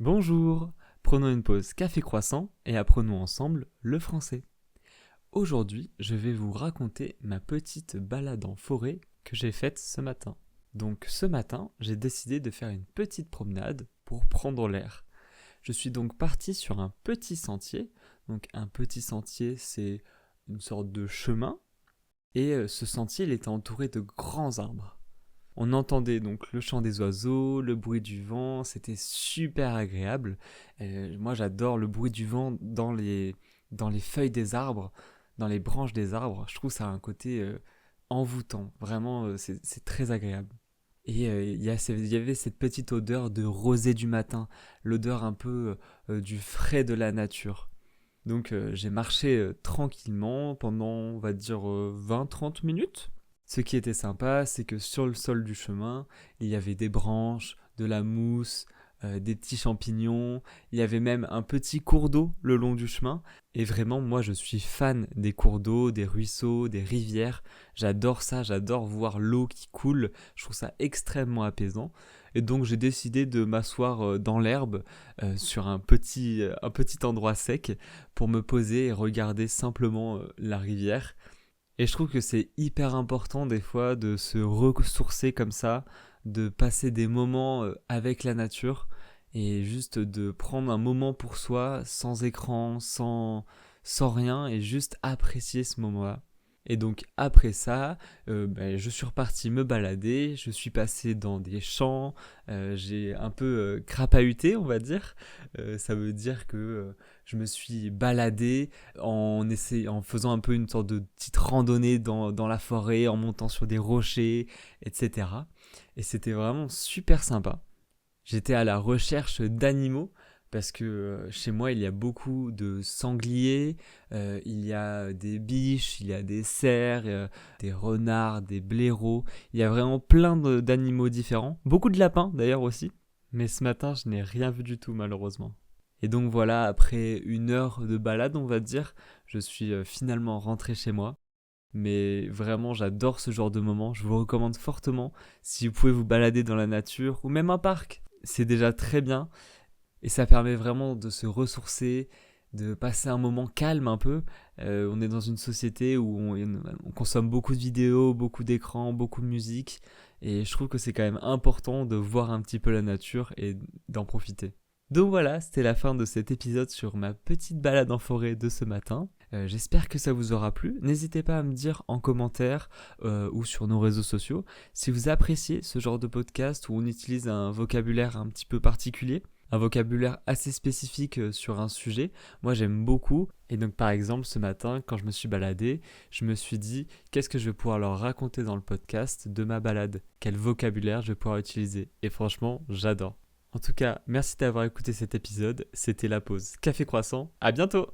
Bonjour, prenons une pause café croissant et apprenons ensemble le français. Aujourd'hui, je vais vous raconter ma petite balade en forêt que j'ai faite ce matin. Donc ce matin, j'ai décidé de faire une petite promenade pour prendre l'air. Je suis donc parti sur un petit sentier. Donc un petit sentier, c'est une sorte de chemin. Et ce sentier, il était entouré de grands arbres. On entendait donc le chant des oiseaux, le bruit du vent, c'était super agréable. Moi j'adore le bruit du vent dans les feuilles des arbres, dans les branches des arbres. Je trouve ça a un côté envoûtant, vraiment c'est très agréable. Et il y avait cette petite odeur de rosée du matin, l'odeur un peu du frais de la nature. Donc j'ai marché tranquillement pendant on va dire 20-30 minutes. Ce qui était sympa, c'est que sur le sol du chemin, il y avait des branches, de la mousse, des petits champignons, il y avait même un petit cours d'eau le long du chemin. Et vraiment, moi je suis fan des cours d'eau, des ruisseaux, des rivières. J'adore ça, j'adore voir l'eau qui coule, je trouve ça extrêmement apaisant. Et donc j'ai décidé de m'asseoir dans l'herbe sur un petit endroit sec pour me poser et regarder simplement la rivière. Et je trouve que c'est hyper important des fois de se ressourcer comme ça, de passer des moments avec la nature et juste de prendre un moment pour soi, sans écran, sans rien et juste apprécier ce moment-là. Et donc après ça, je suis reparti me balader, je suis passé dans des champs, j'ai un peu crapahuté on va dire. Ça veut dire que je me suis baladé en faisant un peu une sorte de petite randonnée dans la forêt, en montant sur des rochers, etc. Et c'était vraiment super sympa. J'étais à la recherche d'animaux parce que chez moi il y a beaucoup de sangliers, il y a des biches, il y a des cerfs, des renards, des blaireaux. Il y a vraiment d'animaux différents. Beaucoup de lapins d'ailleurs aussi. Mais ce matin je n'ai rien vu du tout malheureusement. Et donc voilà, après une heure de balade on va dire, je suis finalement rentré chez moi. Mais vraiment, j'adore ce genre de moment. Je vous recommande fortement si vous pouvez vous balader dans la nature ou même un parc. C'est déjà très bien et ça permet vraiment de se ressourcer, de passer un moment calme un peu. On est dans une société où on consomme beaucoup de vidéos, beaucoup d'écrans, beaucoup de musique et je trouve que c'est quand même important de voir un petit peu la nature et d'en profiter. Donc voilà, c'était la fin de cet épisode sur ma petite balade en forêt de ce matin. J'espère que ça vous aura plu. N'hésitez pas à me dire en commentaire ou sur nos réseaux sociaux si vous appréciez ce genre de podcast où on utilise un vocabulaire un petit peu particulier, un vocabulaire assez spécifique sur un sujet. Moi j'aime beaucoup. Et donc par exemple ce matin quand je me suis baladé, je me suis dit qu'est-ce que je vais pouvoir leur raconter dans le podcast de ma balade, quel vocabulaire je vais pouvoir utiliser. Et franchement j'adore. En tout cas, merci d'avoir écouté cet épisode. C'était la pause Café Croissant. À bientôt!